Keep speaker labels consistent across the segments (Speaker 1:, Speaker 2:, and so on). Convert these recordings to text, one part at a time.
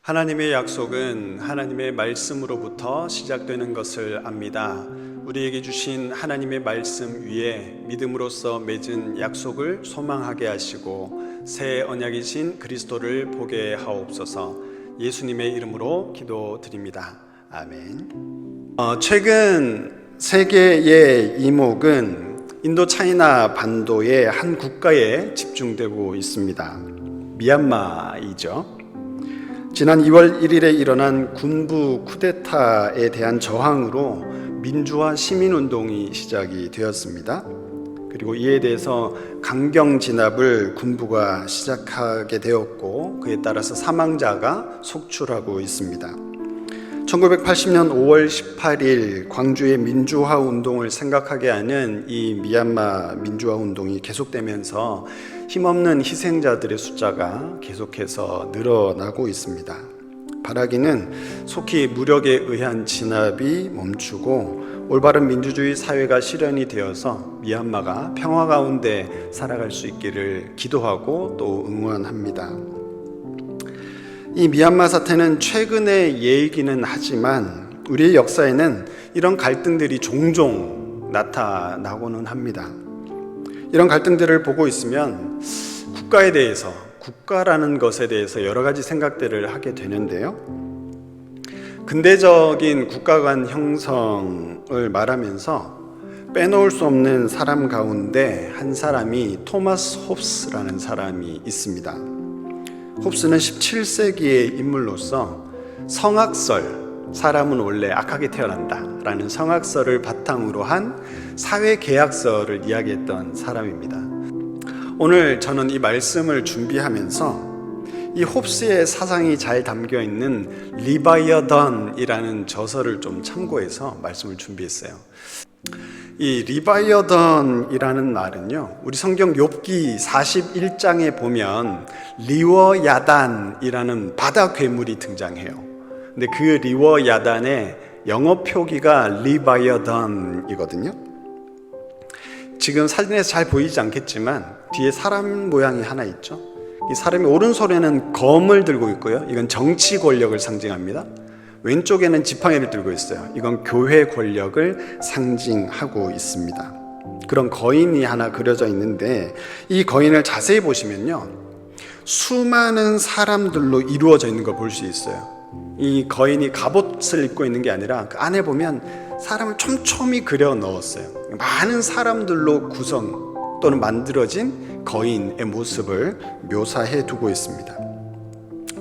Speaker 1: 하나님의 약속은 하나님의 말씀으로부터 시작되는 것을 압니다. 우리에게 주신 하나님의 말씀 위에 믿음으로써 맺은 약속을 소망하게 하시고 새 언약이신 그리스도를 보게 하옵소서. 예수님의 이름으로 기도드립니다. 아멘. 최근 세계의 이목은 인도 차이나 반도의 한 국가에 집중되고 있습니다. 미얀마이죠. 지난 2월 1일에 일어난 군부 쿠데타에 대한 저항으로 민주화 시민운동이 시작이 되었습니다. 그리고 이에 대해서 강경 진압을 군부가 시작하게 되었고 그에 따라서 사망자가 속출하고 있습니다. 1980년 5월 18일 광주의 민주화 운동을 생각하게 하는 이 미얀마 민주화 운동이 계속되면서 힘없는 희생자들의 숫자가 계속해서 늘어나고 있습니다. 바라기는 속히 무력에 의한 진압이 멈추고 올바른 민주주의 사회가 실현이 되어서 미얀마가 평화 가운데 살아갈 수 있기를 기도하고 또 응원합니다. 이 미얀마 사태는 최근의 예이기는 하지만 우리의 역사에는 이런 갈등들이 종종 나타나고는 합니다. 이런 갈등들을 보고 있으면 국가에 대해서, 국가라는 것에 대해서 여러 가지 생각들을 하게 되는데요. 근대적인 국가 간 형성을 말하면서 빼놓을 수 없는 사람 가운데 한 사람이 토마스 홉스라는 사람이 있습니다. 홉스는 17세기의 인물로서 성악설, 사람은 원래 악하게 태어난다 라는 성악설을 바탕으로 한 사회계약서를 이야기했던 사람입니다. 오늘 저는 이 말씀을 준비하면서 이 홉스의 사상이 잘 담겨있는 리바이어던이라는 저서를 좀 참고해서 말씀을 준비했어요. 이 리바이어던이라는 말은요, 우리 성경 욥기 41장에 보면 리워야단이라는 바다 괴물이 등장해요. 근데 그 리워야단의 영어 표기가 리바이어던이거든요. 지금 사진에서 잘 보이지 않겠지만 뒤에 사람 모양이 하나 있죠. 이 사람이 오른손에는 검을 들고 있고요. 이건 정치 권력을 상징합니다. 왼쪽에는 지팡이를 들고 있어요. 이건 교회 권력을 상징하고 있습니다. 그런 거인이 하나 그려져 있는데 이 거인을 자세히 보시면요, 수많은 사람들로 이루어져 있는 걸 볼 수 있어요. 이 거인이 갑옷을 입고 있는 게 아니라 그 안에 보면 사람을 촘촘히 그려 넣었어요. 많은 사람들로 구성 또는 만들어진 거인의 모습을 묘사해 두고 있습니다.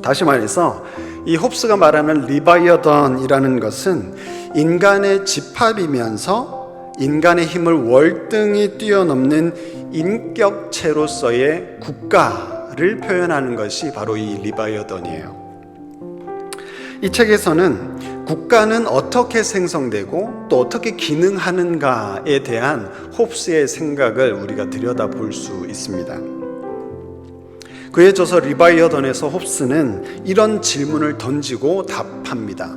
Speaker 1: 다시 말해서 이 홉스가 말하는 리바이어던이라는 것은 인간의 집합이면서 인간의 힘을 월등히 뛰어넘는 인격체로서의 국가를 표현하는 것이 바로 이 리바이어던이에요. 이 책에서는 국가는 어떻게 생성되고 또 어떻게 기능하는가에 대한 홉스의 생각을 우리가 들여다볼 수 있습니다. 그의 저서 리바이어던에서 홉스는 이런 질문을 던지고 답합니다.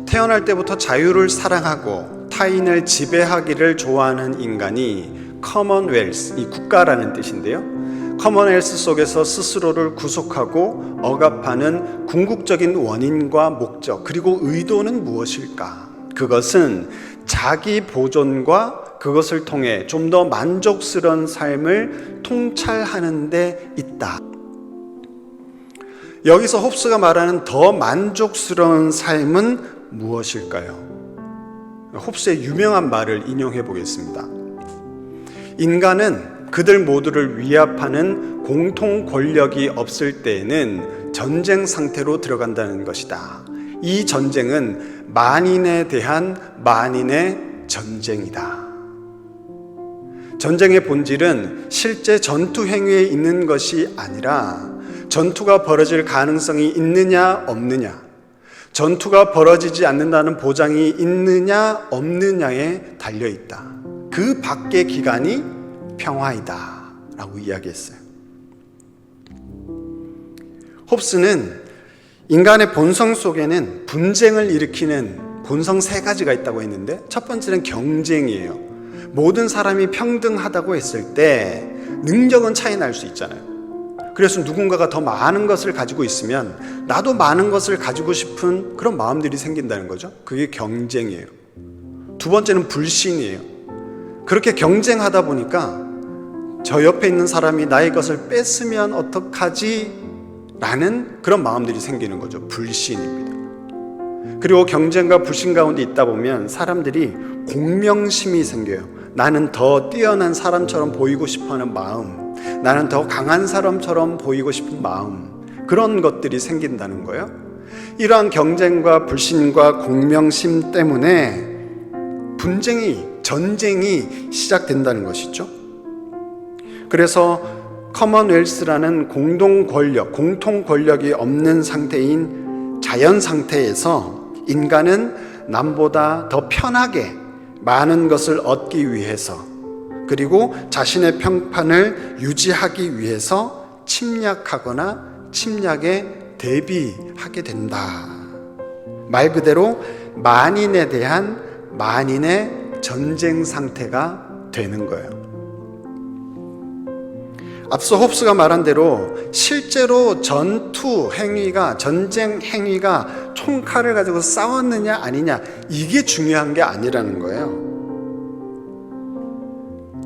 Speaker 1: 태어날 때부터 자유를 사랑하고 타인을 지배하기를 좋아하는 인간이 커먼웰스, 이 국가라는 뜻인데요, 커먼웰스 속에서 스스로를 구속하고 억압하는 궁극적인 원인과 목적 그리고 의도는 무엇일까? 그것은 자기 보존과 그것을 통해 좀 더 만족스러운 삶을 통찰하는 데 있다. 여기서 홉스가 말하는 더 만족스러운 삶은 무엇일까요? 홉스의 유명한 말을 인용해 보겠습니다. 인간은 그들 모두를 위압하는 공통 권력이 없을 때에는 전쟁 상태로 들어간다는 것이다. 이 전쟁은 만인에 대한 만인의 전쟁이다. 전쟁의 본질은 실제 전투 행위에 있는 것이 아니라 전투가 벌어질 가능성이 있느냐 없느냐, 전투가 벌어지지 않는다는 보장이 있느냐 없느냐에 달려있다. 그 밖의 기간이 평화이다 라고 이야기했어요. 홉스는 인간의 본성 속에는 분쟁을 일으키는 본성 세 가지가 있다고 했는데 첫 번째는 경쟁이에요. 모든 사람이 평등하다고 했을 때 능력은 차이 날 수 있잖아요. 그래서 누군가가 더 많은 것을 가지고 있으면 나도 많은 것을 가지고 싶은 그런 마음들이 생긴다는 거죠. 그게 경쟁이에요. 두 번째는 불신이에요. 그렇게 경쟁하다 보니까 저 옆에 있는 사람이 나의 것을 뺐으면 어떡하지? 라는 그런 마음들이 생기는 거죠. 불신입니다. 그리고 경쟁과 불신 가운데 있다 보면 사람들이 공명심이 생겨요. 나는 더 뛰어난 사람처럼 보이고 싶어하는 마음, 나는 더 강한 사람처럼 보이고 싶은 마음, 그런 것들이 생긴다는 거예요. 이러한 경쟁과 불신과 공명심 때문에 전쟁이 시작된다는 것이죠. 그래서 커먼웰스라는 공통 권력이 없는 상태인 자연 상태에서 인간은 남보다 더 편하게 많은 것을 얻기 위해서, 그리고 자신의 평판을 유지하기 위해서 침략하거나 침략에 대비하게 된다. 말 그대로 만인에 대한 만인의 전쟁 상태가 되는 거예요. 앞서 홉스가 말한 대로 실제로 전쟁 행위가 총칼을 가지고 싸웠느냐 아니냐, 이게 중요한 게 아니라는 거예요.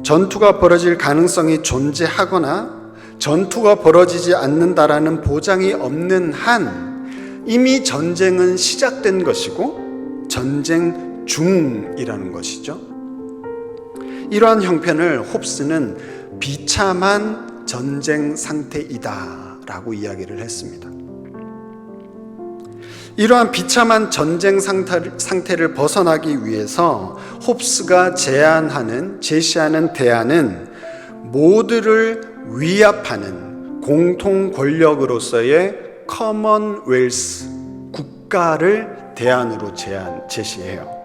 Speaker 1: 전투가 벌어질 가능성이 존재하거나 전투가 벌어지지 않는다라는 보장이 없는 한 이미 전쟁은 시작된 것이고 전쟁 중이라는 것이죠. 이러한 형편을 홉스는 비참한 전쟁 상태이다 라고 이야기를 했습니다. 이러한 비참한 전쟁 상태를 벗어나기 위해서 홉스가 제시하는 대안은 모두를 위압하는 공통 권력으로서의 커먼웰스, 국가를 대안으로 제시해요.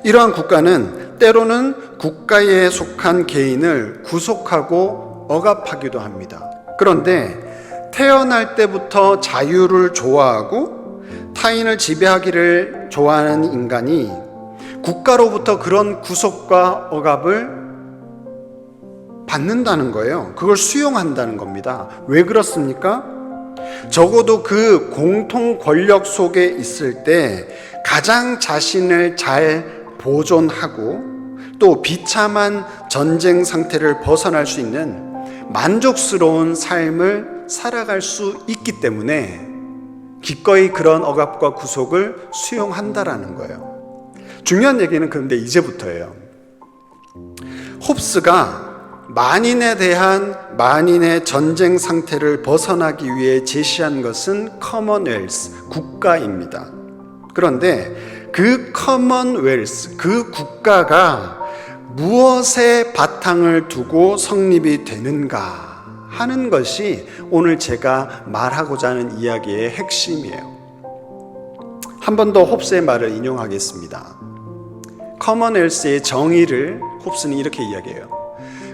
Speaker 1: 이러한 국가는 때로는 국가에 속한 개인을 구속하고 억압하기도 합니다. 그런데 태어날 때부터 자유를 좋아하고 타인을 지배하기를 좋아하는 인간이 국가로부터 그런 구속과 억압을 받는다는 거예요. 그걸 수용한다는 겁니다. 왜 그렇습니까? 적어도 그 공통 권력 속에 있을 때 가장 자신을 잘 보존하고 또 비참한 전쟁 상태를 벗어날 수 있는 만족스러운 삶을 살아갈 수 있기 때문에 기꺼이 그런 억압과 구속을 수용한다라는 거예요. 중요한 얘기는 그런데 이제부터예요. 홉스가 만인에 대한 만인의 전쟁 상태를 벗어나기 위해 제시한 것은 커먼웰스, 국가입니다. 그런데 그 커먼웰스, 그 국가가 무엇에 바탕을 두고 성립이 되는가 하는 것이 오늘 제가 말하고자 하는 이야기의 핵심이에요. 한 번 더 홉스의 말을 인용하겠습니다. 커먼웰스의 정의를 홉스는 이렇게 이야기해요.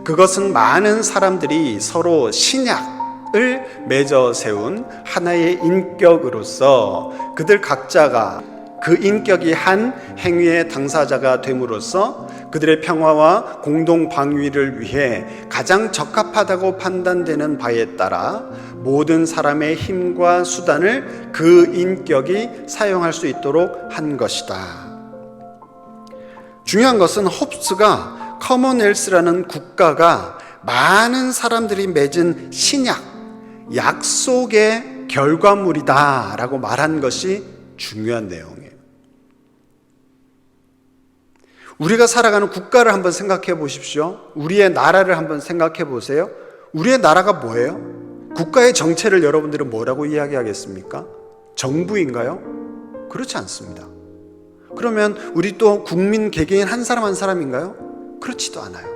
Speaker 1: 그것은 많은 사람들이 서로 신약을 맺어 세운 하나의 인격으로서 그들 각자가 그 인격이 한 행위의 당사자가 됨으로써 그들의 평화와 공동 방위를 위해 가장 적합하다고 판단되는 바에 따라 모든 사람의 힘과 수단을 그 인격이 사용할 수 있도록 한 것이다. 중요한 것은 홉스가 커먼웰스라는 국가가 많은 사람들이 맺은 신약, 약속의 결과물이다 라고 말한 것이 중요한 내용이에요. 우리가 살아가는 국가를 한번 생각해 보십시오. 우리의 나라를 한번 생각해 보세요. 우리의 나라가 뭐예요? 국가의 정체를 여러분들은 뭐라고 이야기하겠습니까? 정부인가요? 그렇지 않습니다. 그러면 우리 또 국민 개개인 한 사람 한 사람인가요? 그렇지도 않아요.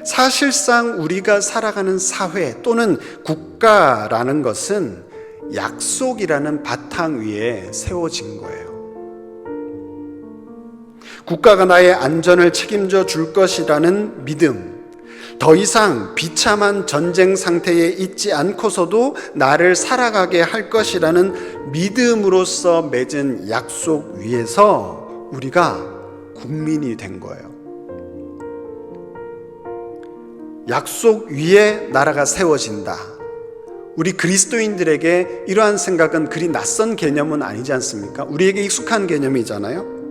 Speaker 1: 사실상 우리가 살아가는 사회 또는 국가라는 것은 약속이라는 바탕 위에 세워진 거예요. 국가가 나의 안전을 책임져 줄 것이라는 믿음, 더 이상 비참한 전쟁 상태에 있지 않고서도 나를 살아가게 할 것이라는 믿음으로써 맺은 약속 위에서 우리가 국민이 된 거예요. 약속 위에 나라가 세워진다. 우리 그리스도인들에게 이러한 생각은 그리 낯선 개념은 아니지 않습니까? 우리에게 익숙한 개념이잖아요.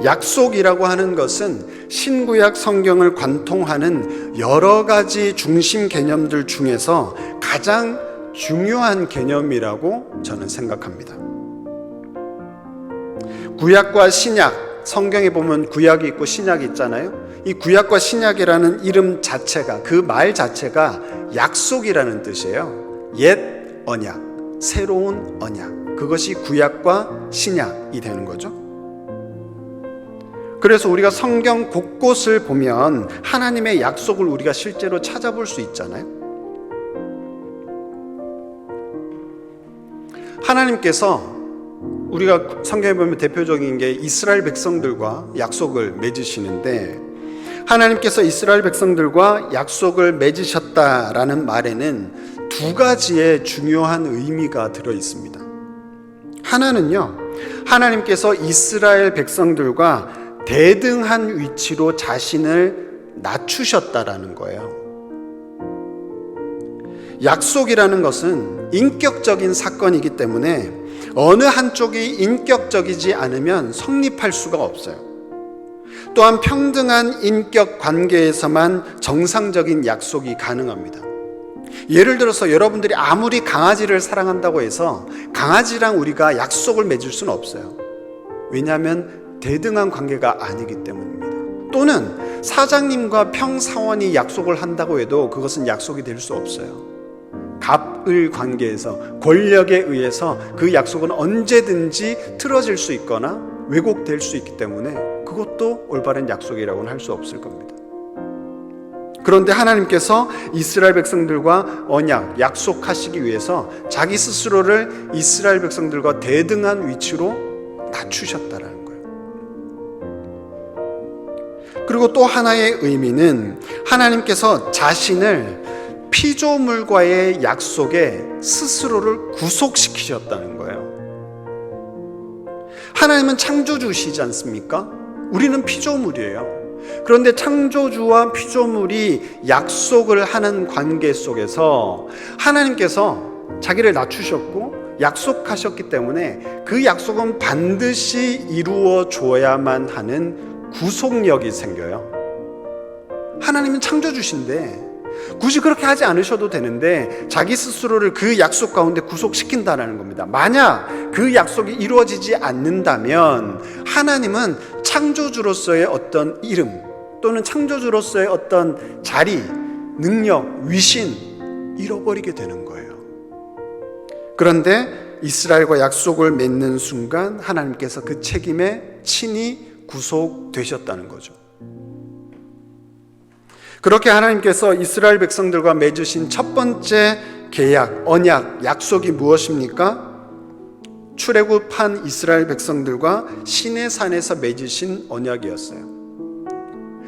Speaker 1: 약속이라고 하는 것은 신구약 성경을 관통하는 여러 가지 중심 개념들 중에서 가장 중요한 개념이라고 저는 생각합니다. 구약과 신약, 성경에 보면 구약이 있고 신약이 있잖아요. 이 구약과 신약이라는 이름 자체가, 그 말 자체가 약속이라는 뜻이에요. 옛 언약, 새로운 언약. 그것이 구약과 신약이 되는 거죠. 그래서 우리가 성경 곳곳을 보면 하나님의 약속을 우리가 실제로 찾아볼 수 있잖아요. 하나님께서 우리가 성경에 보면 대표적인 게 이스라엘 백성들과 약속을 맺으시는데, 하나님께서 이스라엘 백성들과 약속을 맺으셨다라는 말에는 두 가지의 중요한 의미가 들어 있습니다. 하나는요, 하나님께서 이스라엘 백성들과 대등한 위치로 자신을 낮추셨다라는 거예요. 약속이라는 것은 인격적인 사건이기 때문에 어느 한쪽이 인격적이지 않으면 성립할 수가 없어요. 또한 평등한 인격 관계에서만 정상적인 약속이 가능합니다. 예를 들어서 여러분들이 아무리 강아지를 사랑한다고 해서 강아지랑 우리가 약속을 맺을 수는 없어요. 왜냐하면 대등한 관계가 아니기 때문입니다. 또는 사장님과 평사원이 약속을 한다고 해도 그것은 약속이 될 수 없어요. 갑을 관계에서, 권력에 의해서 그 약속은 언제든지 틀어질 수 있거나 왜곡될 수 있기 때문에 그것도 올바른 약속이라고는 할 수 없을 겁니다. 그런데 하나님께서 이스라엘 백성들과 언약, 약속하시기 위해서 자기 스스로를 이스라엘 백성들과 대등한 위치로 낮추셨다라는 거예요. 그리고 또 하나의 의미는 하나님께서 자신을 피조물과의 약속에 스스로를 구속시키셨다는 거예요. 하나님은 창조주시지 않습니까? 우리는 피조물이에요. 그런데 창조주와 피조물이 약속을 하는 관계 속에서 하나님께서 자기를 낮추셨고 약속하셨기 때문에 그 약속은 반드시 이루어져야만 하는 구속력이 생겨요. 하나님은 창조주신데 굳이 그렇게 하지 않으셔도 되는데 자기 스스로를 그 약속 가운데 구속시킨다는 겁니다. 만약 그 약속이 이루어지지 않는다면 하나님은 창조주로서의 어떤 이름 또는 창조주로서의 어떤 자리, 능력, 위신 잃어버리게 되는 거예요. 그런데 이스라엘과 약속을 맺는 순간 하나님께서 그 책임에 친히 구속되셨다는 거죠. 그렇게 하나님께서 이스라엘 백성들과 맺으신 첫 번째 계약, 언약, 약속이 무엇입니까? 출애굽한 이스라엘 백성들과 시내산에서 맺으신 언약이었어요.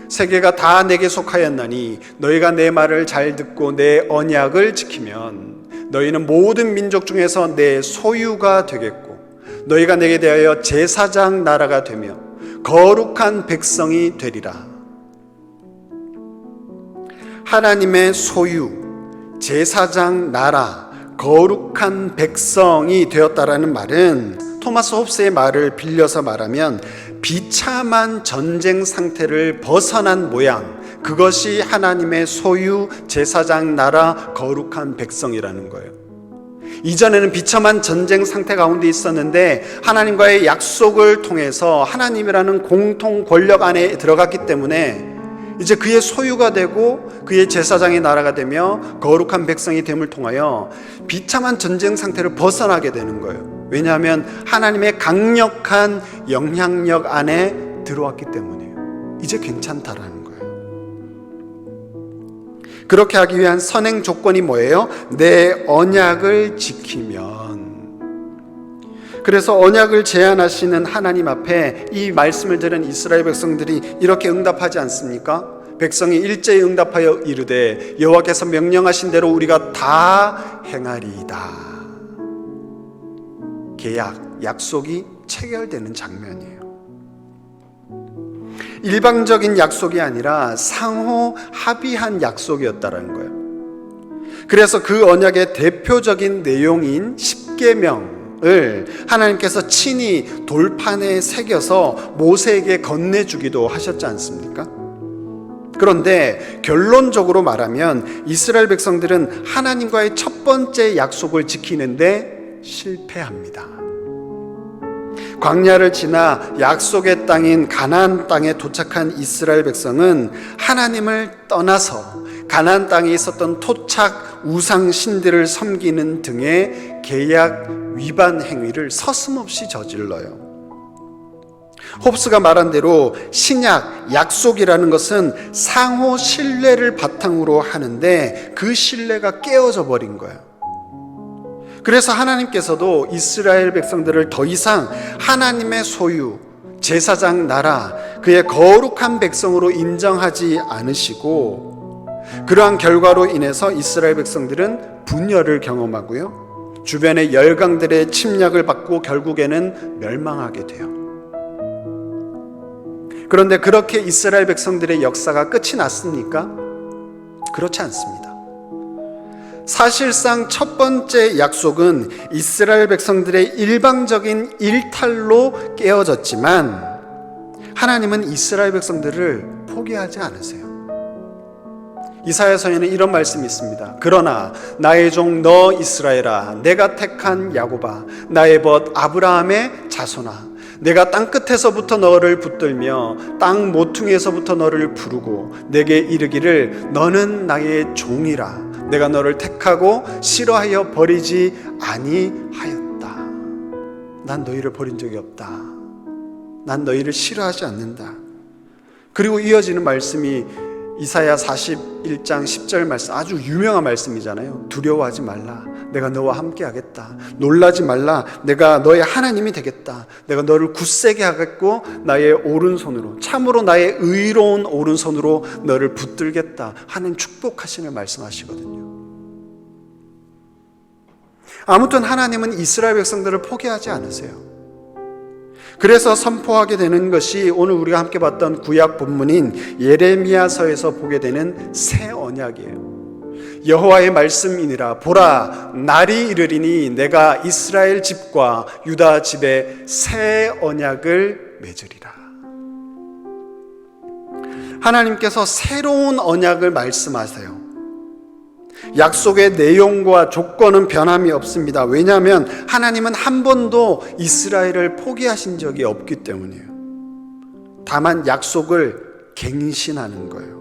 Speaker 1: 세계가 다 내게 속하였나니 너희가 내 말을 잘 듣고 내 언약을 지키면 너희는 모든 민족 중에서 내 소유가 되겠고 너희가 내게 대하여 제사장 나라가 되며 거룩한 백성이 되리라. 하나님의 소유, 제사장 나라, 거룩한 백성이 되었다라는 말은 토마스 홉스의 말을 빌려서 말하면 비참한 전쟁 상태를 벗어난 모양, 그것이 하나님의 소유, 제사장 나라, 거룩한 백성이라는 거예요. 이전에는 비참한 전쟁 상태 가운데 있었는데 하나님과의 약속을 통해서 하나님이라는 공통 권력 안에 들어갔기 때문에 이제 그의 소유가 되고 그의 제사장의 나라가 되며 거룩한 백성이 됨을 통하여 비참한 전쟁 상태를 벗어나게 되는 거예요. 왜냐하면 하나님의 강력한 영향력 안에 들어왔기 때문이에요. 이제 괜찮다라는 거예요. 그렇게 하기 위한 선행 조건이 뭐예요? 내 언약을 지키면. 그래서 언약을 제안하시는 하나님 앞에 이 말씀을 들은 이스라엘 백성들이 이렇게 응답하지 않습니까? 백성이 일제히 응답하여 이르되 여호와께서 명령하신 대로 우리가 다 행하리이다. 계약, 약속이 체결되는 장면이에요. 일방적인 약속이 아니라 상호 합의한 약속이었다라는 거예요. 그래서 그 언약의 대표적인 내용인 십계명을 하나님께서 친히 돌판에 새겨서 모세에게 건네주기도 하셨지 않습니까? 그런데 결론적으로 말하면 이스라엘 백성들은 하나님과의 첫 번째 약속을 지키는데 실패합니다. 광야를 지나 약속의 땅인 가나안 땅에 도착한 이스라엘 백성은 하나님을 떠나서 가나안 땅에 있었던 토착 우상 신들을 섬기는 등의 계약 위반 행위를 서슴없이 저질러요. 홉스가 말한 대로 신약, 약속이라는 것은 상호 신뢰를 바탕으로 하는데 그 신뢰가 깨어져 버린 거예요. 그래서 하나님께서도 이스라엘 백성들을 더 이상 하나님의 소유, 제사장 나라, 그의 거룩한 백성으로 인정하지 않으시고, 그러한 결과로 인해서 이스라엘 백성들은 분열을 경험하고요, 주변의 열강들의 침략을 받고 결국에는 멸망하게 돼요. 그런데 그렇게 이스라엘 백성들의 역사가 끝이 났습니까? 그렇지 않습니다. 사실상 첫 번째 약속은 이스라엘 백성들의 일방적인 일탈로 깨어졌지만 하나님은 이스라엘 백성들을 포기하지 않으세요. 이사야서에는 이런 말씀이 있습니다. 그러나 나의 종 너 이스라엘아, 내가 택한 야곱아, 나의 벗 아브라함의 자손아, 내가 땅끝에서부터 너를 붙들며 땅 모퉁이에서부터 너를 부르고 내게 이르기를 너는 나의 종이라. 내가 너를 택하고 싫어하여 버리지 아니하였다. 난 너희를 버린 적이 없다. 난 너희를 싫어하지 않는다. 그리고 이어지는 말씀이 이사야 41장 10절 말씀, 아주 유명한 말씀이잖아요. 두려워하지 말라. 내가 너와 함께 하겠다. 놀라지 말라. 내가 너의 하나님이 되겠다. 내가 너를 굳세게 하겠고 나의 오른손으로, 참으로 나의 의로운 오른손으로 너를 붙들겠다 하는 축복하시는 말씀하시거든요. 아무튼 하나님은 이스라엘 백성들을 포기하지 않으세요. 그래서 선포하게 되는 것이 오늘 우리가 함께 봤던 구약 본문인 예레미야서에서 보게 되는 새 언약이에요. 여호와의 말씀이니라. 보라, 날이 이르리니 내가 이스라엘 집과 유다 집에 새 언약을 맺으리라. 하나님께서 새로운 언약을 말씀하세요. 약속의 내용과 조건은 변함이 없습니다. 왜냐하면 하나님은 한 번도 이스라엘을 포기하신 적이 없기 때문이에요. 다만 약속을 갱신하는 거예요.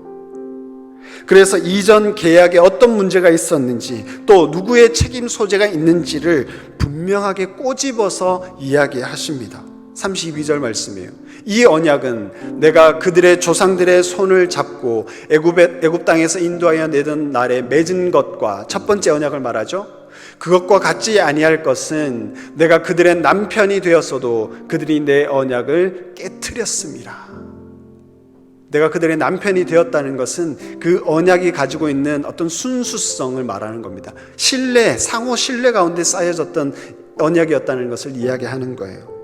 Speaker 1: 그래서 이전 계약에 어떤 문제가 있었는지, 또 누구의 책임 소재가 있는지를 분명하게 꼬집어서 이야기하십니다. 32절 말씀이에요. 이 언약은 내가 그들의 조상들의 손을 잡고 애굽 땅에서 인도하여 내던 날에 맺은 것과, 첫 번째 언약을 말하죠. 그것과 같지 아니할 것은 내가 그들의 남편이 되었어도 그들이 내 언약을 깨트렸습니다. 내가 그들의 남편이 되었다는 것은 그 언약이 가지고 있는 어떤 순수성을 말하는 겁니다. 신뢰, 상호 신뢰 가운데 쌓여졌던 언약이었다는 것을 이야기하는 거예요.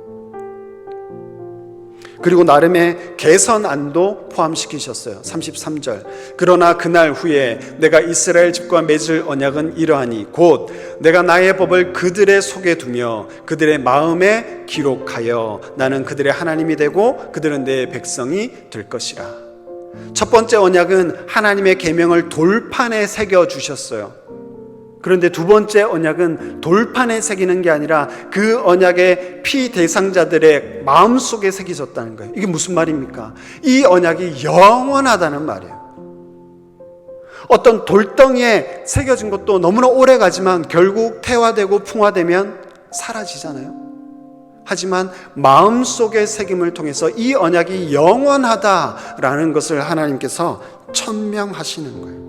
Speaker 1: 그리고 나름의 개선안도 포함시키셨어요. 33절. 그러나 그날 후에 내가 이스라엘 집과 맺을 언약은 이러하니 곧 내가 나의 법을 그들의 속에 두며 그들의 마음에 기록하여 나는 그들의 하나님이 되고 그들은 내 백성이 될 것이라. 첫 번째 언약은 하나님의 계명을 돌판에 새겨 주셨어요. 그런데 두 번째 언약은 돌판에 새기는 게 아니라 그 언약의 피대상자들의 마음속에 새겨졌다는 거예요. 이게 무슨 말입니까? 이 언약이 영원하다는 말이에요. 어떤 돌덩이에 새겨진 것도 너무나 오래 가지만 결국 태화되고 풍화되면 사라지잖아요. 하지만 마음속의 새김을 통해서 이 언약이 영원하다라는 것을 하나님께서 천명하시는 거예요.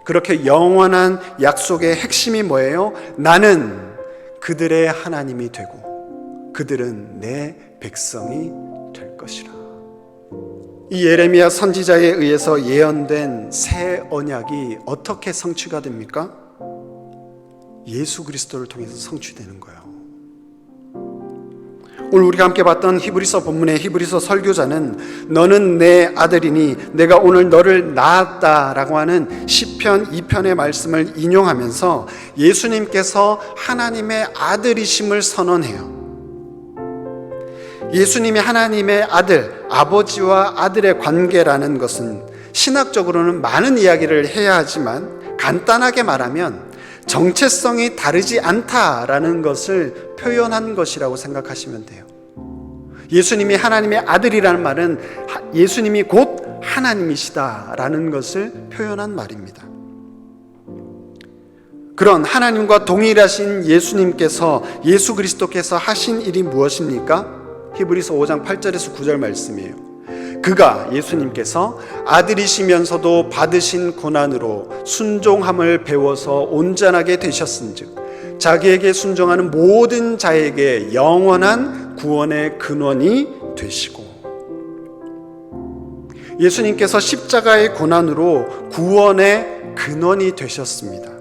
Speaker 1: 그렇게 영원한 약속의 핵심이 뭐예요? 나는 그들의 하나님이 되고 그들은 내 백성이 될 것이라. 이 예레미야 선지자에 의해서 예언된 새 언약이 어떻게 성취가 됩니까? 예수 그리스도를 통해서 성취되는 거예요. 오늘 우리가 함께 봤던 히브리서 본문의 히브리서 설교자는 너는 내 아들이니 내가 오늘 너를 낳았다라고 하는 시편 2편의 말씀을 인용하면서 예수님께서 하나님의 아들이심을 선언해요. 예수님이 하나님의 아들, 아버지와 아들의 관계라는 것은 신학적으로는 많은 이야기를 해야 하지만 간단하게 말하면 정체성이 다르지 않다라는 것을 표현한 것이라고 생각하시면 돼요. 예수님이 하나님의 아들이라는 말은 예수님이 곧 하나님이시다라는 것을 표현한 말입니다. 그런 하나님과 동일하신 예수님께서, 예수 그리스도께서 하신 일이 무엇입니까? 히브리서 5장 8절에서 9절 말씀이에요. 그가, 예수님께서 아들이시면서도 받으신 고난으로 순종함을 배워서 온전하게 되셨은즉 자기에게 순종하는 모든 자에게 영원한 구원의 근원이 되시고, 예수님께서 십자가의 고난으로 구원의 근원이 되셨습니다.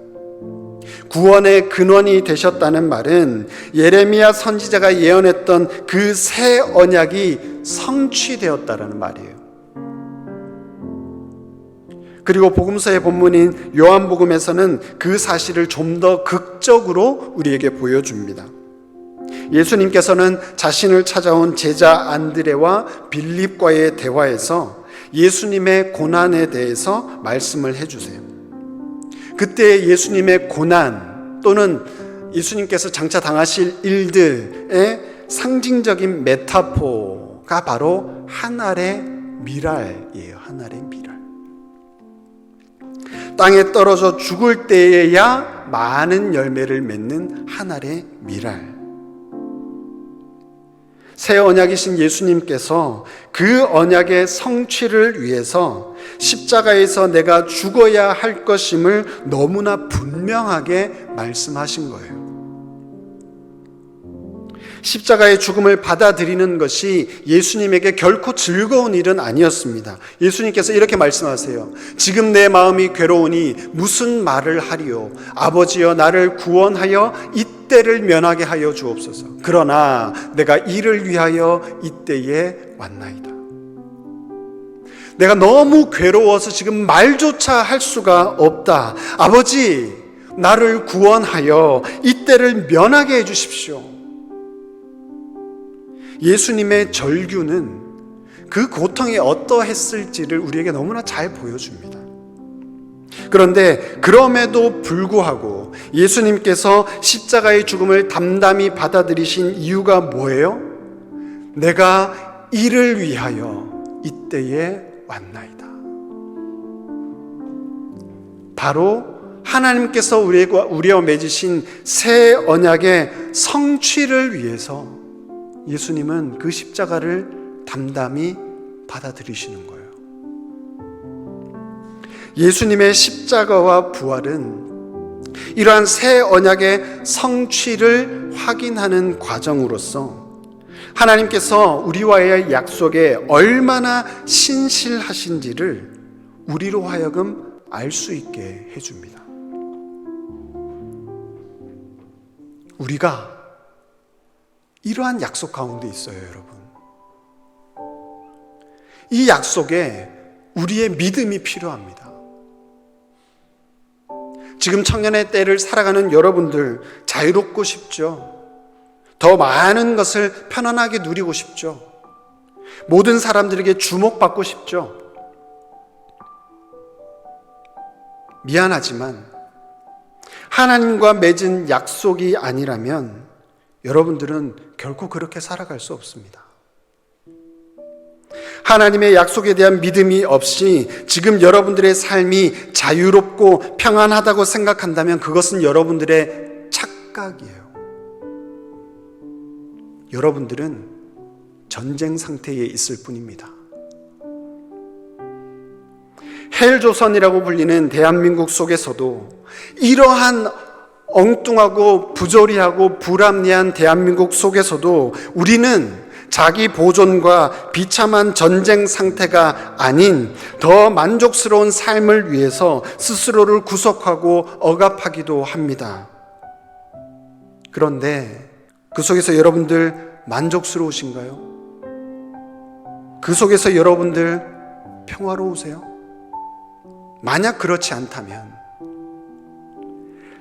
Speaker 1: 구원의 근원이 되셨다는 말은 예레미야 선지자가 예언했던 그 새 언약이 성취되었다라는 말이에요. 그리고 복음서의 본문인 요한복음에서는 그 사실을 좀 더 극적으로 우리에게 보여줍니다. 예수님께서는 자신을 찾아온 제자 안드레와 빌립과의 대화에서 예수님의 고난에 대해서 말씀을 해주세요. 그때 예수님의 고난 또는 예수님께서 장차 당하실 일들의 상징적인 메타포가 바로 한 알의 밀알이에요. 한 알의 밀알. 땅에 떨어져 죽을 때에야 많은 열매를 맺는 한 알의 밀알. 새 언약이신 예수님께서 그 언약의 성취를 위해서 십자가에서 내가 죽어야 할 것임을 너무나 분명하게 말씀하신 거예요. 십자가의 죽음을 받아들이는 것이 예수님에게 결코 즐거운 일은 아니었습니다. 예수님께서 이렇게 말씀하세요. 지금 내 마음이 괴로우니 무슨 말을 하리요? 아버지여 나를 구원하여 이때를 면하게 하여 주옵소서. 그러나 내가 이를 위하여 이때에 왔나이다. 내가 너무 괴로워서 지금 말조차 할 수가 없다. 아버지, 나를 구원하여 이때를 면하게 해 주십시오. 예수님의 절규는 그 고통이 어떠했을지를 우리에게 너무나 잘 보여줍니다. 그런데 그럼에도 불구하고 예수님께서 십자가의 죽음을 담담히 받아들이신 이유가 뭐예요? 내가 이를 위하여 이때에 왔나이다. 바로 하나님께서 우리와 맺으신 새 언약의 성취를 위해서 예수님은 그 십자가를 담담히 받아들이시는 거예요. 예수님의 십자가와 부활은 이러한 새 언약의 성취를 확인하는 과정으로서 하나님께서 우리와의 약속에 얼마나 신실하신지를 우리로 하여금 알 수 있게 해줍니다. 우리가 이러한 약속 가운데 있어요, 여러분. 이 약속에 우리의 믿음이 필요합니다. 지금 청년의 때를 살아가는 여러분들 자유롭고 싶죠? 더 많은 것을 편안하게 누리고 싶죠? 모든 사람들에게 주목받고 싶죠? 미안하지만 하나님과 맺은 약속이 아니라면 여러분들은 결코 그렇게 살아갈 수 없습니다. 하나님의 약속에 대한 믿음이 없이 지금 여러분들의 삶이 자유롭고 평안하다고 생각한다면 그것은 여러분들의 착각이에요. 여러분들은 전쟁 상태에 있을 뿐입니다. 헬조선이라고 불리는 대한민국 속에서도 이러한 엉뚱하고 부조리하고 불합리한 대한민국 속에서도 우리는 자기 보존과 비참한 전쟁 상태가 아닌 더 만족스러운 삶을 위해서 스스로를 구속하고 억압하기도 합니다. 그런데 그 속에서 여러분들 만족스러우신가요? 그 속에서 여러분들 평화로우세요? 만약 그렇지 않다면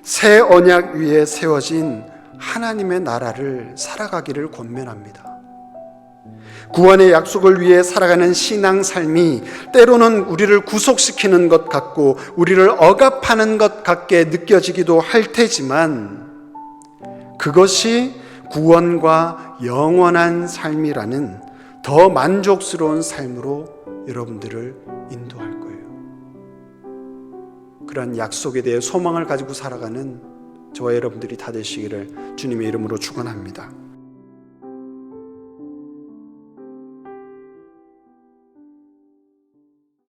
Speaker 1: 새 언약 위에 세워진 하나님의 나라를 살아가기를 권면합니다. 구원의 약속을 위해 살아가는 신앙 삶이 때로는 우리를 구속시키는 것 같고 우리를 억압하는 것 같게 느껴지기도 할 테지만 그것이 구원과 영원한 삶이라는 더 만족스러운 삶으로 여러분들을 인도할 거예요. 그러한 약속에 대해 소망을 가지고 살아가는 저와 여러분들이 다 되시기를 주님의 이름으로 축원합니다.